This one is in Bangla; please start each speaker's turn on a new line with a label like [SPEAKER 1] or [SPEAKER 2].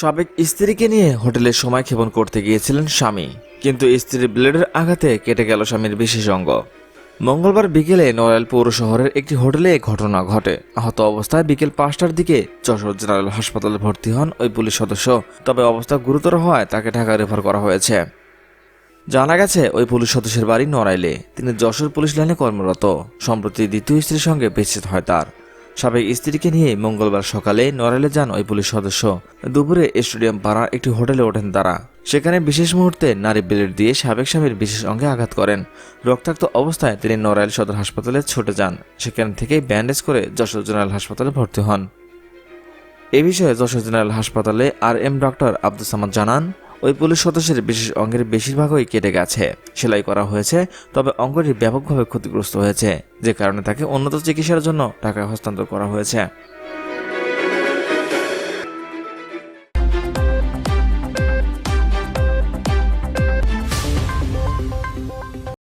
[SPEAKER 1] সাবেক স্ত্রীকে নিয়ে হোটেলে সময় ক্ষেপণ করতে গিয়েছিলেন স্বামী, কিন্তু স্ত্রীর ব্লেডের আঘাতে কেটে গেল স্বামীর বিশেষ অঙ্গ। মঙ্গলবার বিকেলে নড়াইল পৌর শহরের একটি হোটেলে এই ঘটনা ঘটে। আহত অবস্থায় বিকেল 5টার দিকে যশোর জেনারেল হাসপাতালে ভর্তি হন ওই পুলিশ সদস্য। তবে অবস্থা গুরুতর হওয়ায় তাকে ঢাকা রেফার করা হয়েছে। জানা গেছে ওই পুলিশ সদস্যের বাড়ি নড়াইলে, তিনি যশোর পুলিশ লাইনে কর্মরত। সম্প্রতি দ্বিতীয় স্ত্রীর সঙ্গে বিচ্ছেদ হয় তার। সাবেক স্ত্রীকে নিয়ে মঙ্গলবার সকালে নড়াইলে যান ওই পুলিশ সদস্য। দুপুরে স্টেডিয়াম পাড়ার একটি হোটেলে ওঠেন তারা। সেখানে বিশেষ মুহূর্তে নারী ব্লেড দিয়ে সাবেক স্বামীর বিশেষ অঙ্গে আঘাত করেন। রক্তাক্ত অবস্থায় তিনি নড়াইল সদর হাসপাতালে ছুটে যান। সেখান থেকে ব্যান্ডেজ করে যশোর জেনারেল হাসপাতালে ভর্তি হন। এ বিষয়ে যশোর জেনারেল হাসপাতালে RM ডক্টর আব্দুস সামাদ জানান, ওই পুলিশ সদস্যের বিশেষ অঙ্গের বেশিরভাগই কেটে গেছে, সেলাই করা হয়েছে, তবে অঙ্গটি ব্যাপকভাবে ক্ষতিগ্রস্ত হয়েছে, যে কারণে তাকে উন্নত চিকিৎসার জন্য ঢাকা হস্তান্তর করা হয়েছে।